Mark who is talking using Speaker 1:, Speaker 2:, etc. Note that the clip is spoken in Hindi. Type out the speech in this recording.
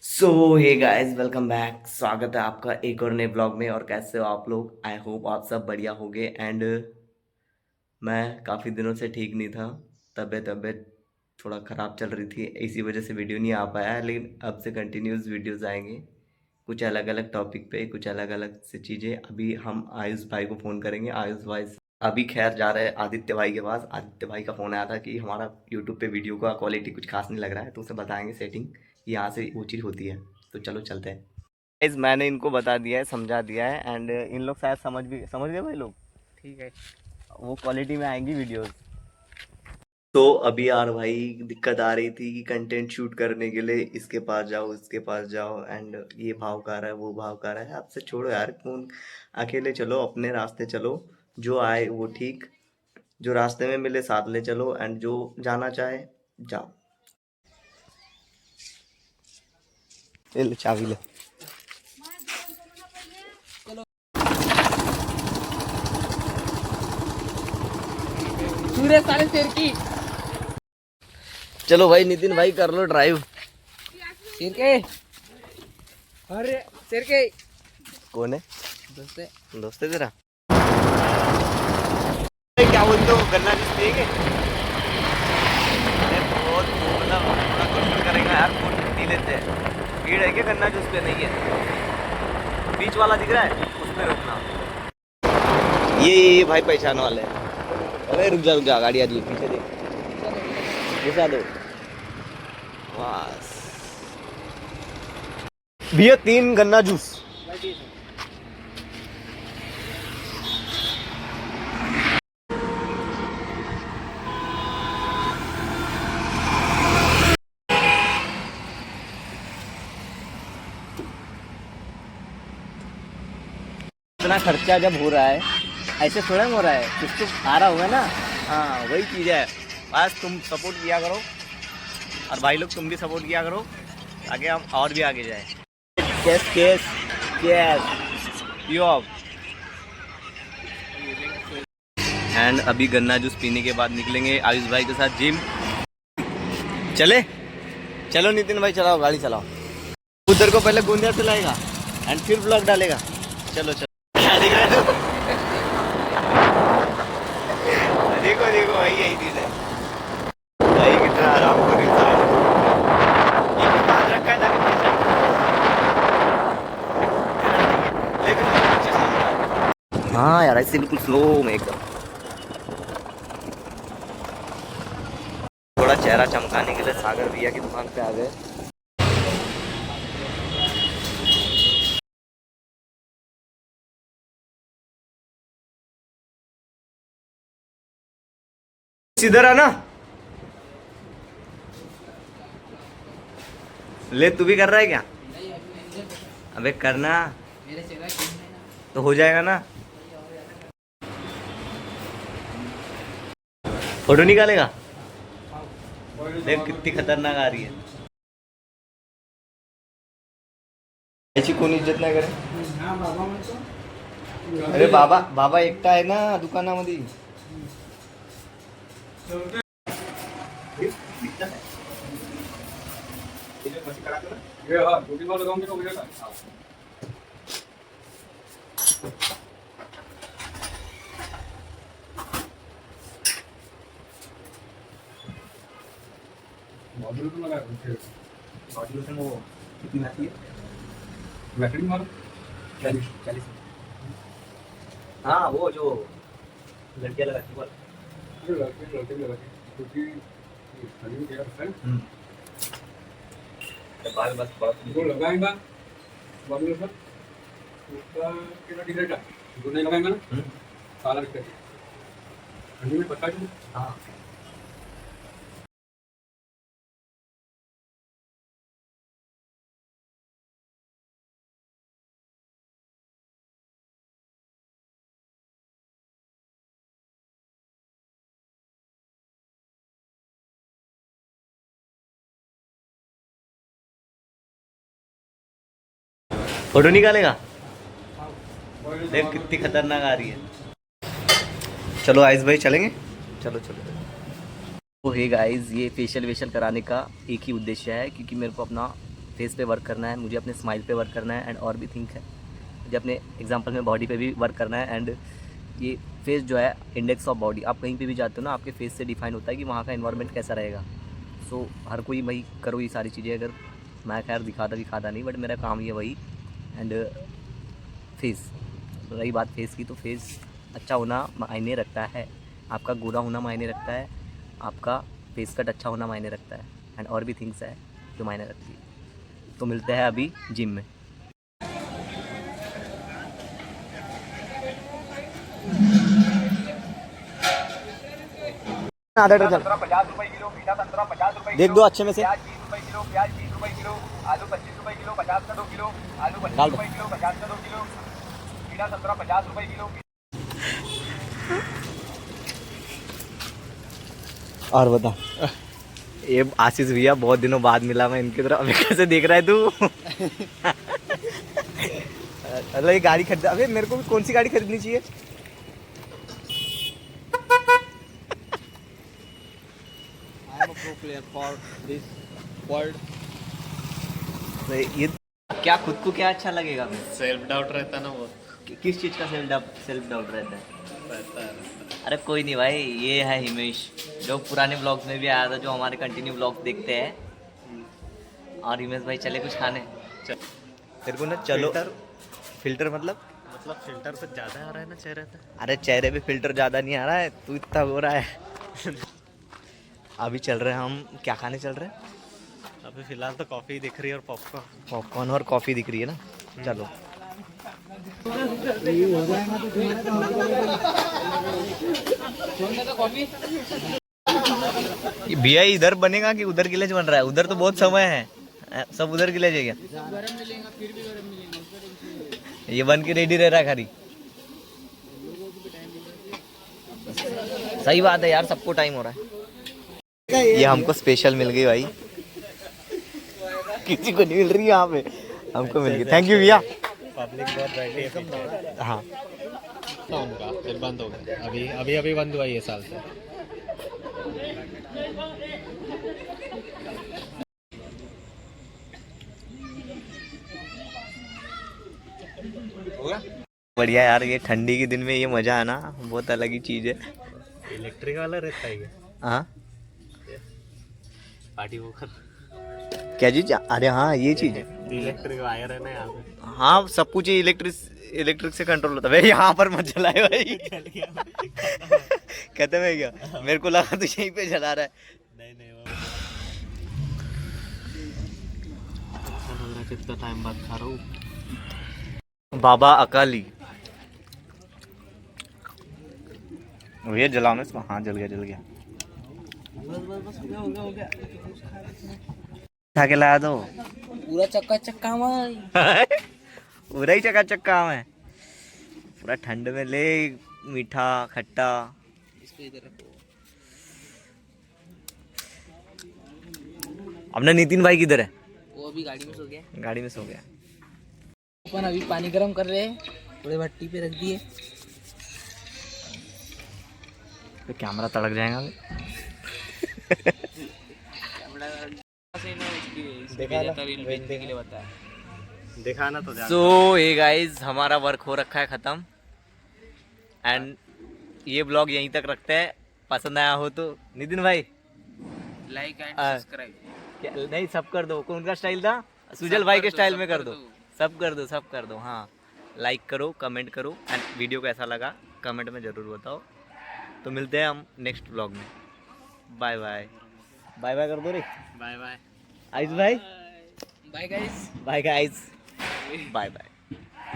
Speaker 1: सो हे गाइस, वेलकम बैक। स्वागत है आपका एक और नए ब्लॉग में। और कैसे हो आप लोग? आई होप आप सब बढ़िया होगे। एंड मैं काफ़ी दिनों से ठीक नहीं था। तबीयत थोड़ा ख़राब चल रही थी, इसी वजह से वीडियो नहीं आ पाया। लेकिन अब से कंटिन्यूस वीडियोस आएंगे, कुछ अलग अलग टॉपिक पे, कुछ अलग अलग से चीज़ें। अभी हम आयुष भाई को फ़ोन करेंगे। आयुष भाई अभी खैर जा रहे हैं आदित्य भाई के पास। आदित्य भाई का फ़ोन आया था कि हमारा यूट्यूब पे वीडियो का क्वालिटी कुछ खास नहीं लग रहा है, तो उसे बताएंगे सेटिंग, यहाँ से वो चीज़ होती है। तो चलो चलते हैं। गाइस, मैंने इनको बता दिया है, समझा दिया है। एंड इन लोग शायद समझ गए भाई लोग।
Speaker 2: ठीक है।
Speaker 1: वो क्वालिटी में आएंगी वीडियोस। तो अभी यार भाई दिक्कत आ रही थी कि कंटेंट शूट करने के लिए इसके पास जाओ, इसके पास जाओ, एंड ये भाव का रहा है, वो भाव का रहा है। आपसे छोड़ो यार, कौन अकेले चलो, अपने रास्ते चलो, जो आए वो ठीक, जो रास्ते में मिले साथ ले चलो, एंड जो जाना चाहे जाओ। ले ले चाबी ले।
Speaker 2: सूर्य साले शेर की
Speaker 1: चलो भाई नितिन भाई, कर लो ड्राइव।
Speaker 2: शेर के अरे शेर के
Speaker 1: कौन है?
Speaker 2: दोस्त है।
Speaker 1: दोस्त है तेरा? क्या बोलते हो, गन्ना जूस पिएंगे? अरे बहुत मतलब थोड़ा कोशिश करेंगे यार, बहुत पी लेते हैं। भीड़ है क्या गन्ना जूस पे? नहीं है। बीच वाला दिख रहा है, उसमें रुकना। ये भाई पहचान वाले हैं। अरे रुक जा, गाड़ी आ रही है, पीछे देख, घुसा दो बस। भैया 3 गन्ना जूस। इतना खर्चा जब हो रहा है, ऐसे थोड़ा हो रहा है, कुछ तो आ रहा होगा ना। हाँ वही चीज़ है। बस तुम सपोर्ट किया करो, और भाई लोग तुम भी सपोर्ट किया करो, ताकि हम और भी आगे जाए। केस केस केस पियो अब। एंड अभी गन्ना जूस पीने के बाद निकलेंगे आयुष भाई के साथ जिम। चले चलो नितिन भाई, चलाओ गाड़ी चलाओ। उधर को पहले गोंदिया से लाएगा एंड फिर ब्लॉग डालेगा। चलो चलो। क्या दिख रहा है तू? देखो देखो भाई, यही चीज है भाई, कितना आराम कर रहा है। ये भी बांध रखा है ताकि पीछे लेकिन पीछे से नहीं आ रहा। हाँ यार, ऐसे बिल्कुल स्लो में एकदम, थोड़ा चेहरा चमकाने के लिए सागर भैया की दुकान पे आ गए। इधर आना। ले, तू भी कर रहा है क्या? अबे करना
Speaker 2: मेरे से
Speaker 1: तो हो जाएगा ना। फोटो निकालेगा? देख कितनी खतरनाक आ रही है। ऐसी कोणी इज्जत नाही करे।
Speaker 2: हाँ बाबा म्हणतो
Speaker 1: अरे बाबा बाबा एकटा आहे ना दुकानामध्ये।
Speaker 3: ये हाँ छोटी बात लगाऊंगे तो मिलेगा मॉड्यूल तो लगा है
Speaker 1: मॉड्यूलेशन वो कितनी आती है?
Speaker 3: बैटरी मारो
Speaker 1: 40। हाँ वो जो लड़कियां लगाती है।
Speaker 3: ये लड़के भी लगा के क्योंकि शरीर में क्या है
Speaker 1: बाल बस बहुत
Speaker 3: वो लगाएगा मॉड्यूल पर उसका कितना डिग्री का जो नहीं लगाएगा ना सारा दिक्कत है ठंडी में पता है
Speaker 1: हाँ। फोटो निकालेगा? देख कितनी खतरनाक आ रही है। चलो आयुष भाई चलेंगे। चलो चलो। तो हे गाइस, ये फेशियल वेशियल कराने का एक ही उद्देश्य है, क्योंकि मेरे को अपना फेस पे वर्क करना है, मुझे अपने स्माइल पे वर्क करना है एंड और भी थिंक है, मुझे अपने एग्जांपल में बॉडी पे भी वर्क करना है। एंड ये फेस जो है इंडेक्स ऑफ बॉडी, आप कहीं पे भी जाते हो ना आपके फेस से डिफाइन होता है कि वहाँ का एनवायरनमेंट कैसा रहेगा। सो हर कोई भाई करो ये सारी चीज़ें। अगर मैं खैर दिखाता नहीं, बट मेरा काम ही है वही। एंड फेस, रही बात फेस की, तो फेस अच्छा होना मायने रखता है, आपका गोरा होना मायने रखता है, आपका फेस कट अच्छा होना मायने रखता है एंड और भी थिंग्स है जो मायने रखती है। तो मिलते हैं अभी जिम में। आधा डजन 50 रुपए किलो, मीठा संतरा 50 रुपए, देख दो अच्छे में से। प्याज 20 रुपए किलो, प्याज 20 रुपए किलो, आलू 25 रुपए किलो, 50 का 2 किलो, आलू 25 रुपए किलो, 50 का 2 किलो, मीठा संतरा 50 रुपए किलो। और बता, ये आशीष भैया बहुत दिनों बाद मिला मैं इनकी तरफ। अभी कैसे देख रहा है तू? मतलब ये गाड़ी खरीदा, अबे मेरे को भी कौन सी गाड़ी खरीदनी चाहिए?
Speaker 2: Player for this world.
Speaker 1: तो ये क्या खुद को क्या अच्छा लगेगा?
Speaker 4: सेल्फ डाउट रहता ना वो,
Speaker 1: किस चीज़ का सेल्फ डाउट रहता है?
Speaker 4: रहता है।
Speaker 1: अरे कोई नहीं भाई, ये है हिमेश जो पुराने ब्लॉग्स में भी आया था, जो हमारे कंटिन्यू ब्लॉग्स देखते हैं। और हिमेश भाई चले कुछ खाने? तेरे को ना चलो फिल्टर मतलब
Speaker 4: फिल्टर से ज्यादा आ रहा है ना चेहरे पे।
Speaker 1: अरे चेहरे पे फिल्टर ज़्यादा नहीं आ रहा है, तू इतना हो रहा है। अभी चल रहे हैं हम, क्या खाने चल रहे हैं?
Speaker 4: अभी फिलहाल तो कॉफी दिख रही है और पॉपकॉर्न।
Speaker 1: पॉपकॉर्न और कॉफ़ी दिख रही है ना, चलो। ये भैया इधर बनेगा कि उधर के लिए बन रहा है? उधर तो बहुत समय है, सब उधर के लिए जाएगा। ये बन के रेडी रह रहा है खाली। सही बात है यार, सबको टाइम हो रहा है। ये हमको स्पेशल मिल गई भाई, किसी को नहीं मिल रही यहाँ पे, हमको मिल गई। थैंक यू भैया।
Speaker 4: पब्लिक बहुत बैठी है।
Speaker 1: हाँ
Speaker 4: तो उनका फिर बंद हो गया, अभी बंद हुआ ये साल से।
Speaker 1: बढ़िया यार, ये ठंडी के दिन में ये मजा है ना, बहुत अलग ही चीज है।
Speaker 4: इलेक्ट्रिक वाला रहता है ये।
Speaker 1: हाँ
Speaker 4: पार्टी वोकर
Speaker 1: क्या चीज? अरे हाँ ये चीज है।
Speaker 4: इलेक्ट्रिक वायर है ना यहाँ पे।
Speaker 1: हाँ सब कुछ इलेक्ट्रिक से कंट्रोल होता है भाई। यहाँ पर मत जलाए भाई। खत्म है क्या? मेरे को लगा तू यहीं पे जला रहा है।
Speaker 4: नहीं वो अच्छा लग रहा है, कितना टाइम बाद खा रहा हूँ।
Speaker 1: बाबा अकाली, भैया जलाओ ना इसको। हाँ जल गया। उठा के लाया दो।
Speaker 2: पूरा चक्का में
Speaker 1: पूरा ही चकाचक काम है। पूरा ठंड में ले, मीठा खट्टा।
Speaker 2: इसको इधर रखो।
Speaker 1: अपना नितिन भाई किधर है?
Speaker 2: वो अभी गाड़ी में सो गया।
Speaker 1: गाड़ी में सो गया।
Speaker 2: अपन अभी पानी गर्म कर रहे हैं, थोड़े भट्टी पे रख दिए।
Speaker 1: तो कैमरा तड़क जाएगा अभी।
Speaker 4: दिखाना तो
Speaker 1: सो ये गाइज हमारा वर्क हो रखा है ख़त्म। एंड ये ब्लॉग यहीं तक रखते हैं। पसंद आया हो तो नितिन भाई
Speaker 2: लाइक एंड सब्सक्राइब।
Speaker 1: नहीं सब कर दो। कौन सा स्टाइल था? सुजल भाई के स्टाइल में कर दो। सब कर दो। हाँ लाइक करो, कमेंट करो एंड वीडियो कैसा लगा कमेंट में ज़रूर बताओ। तो मिलते हैं हम नेक्स्ट ब्लॉग में। बाय कर दो रे।
Speaker 4: बाय
Speaker 1: आइस भाई
Speaker 2: bye guys.
Speaker 1: Bye guys bye.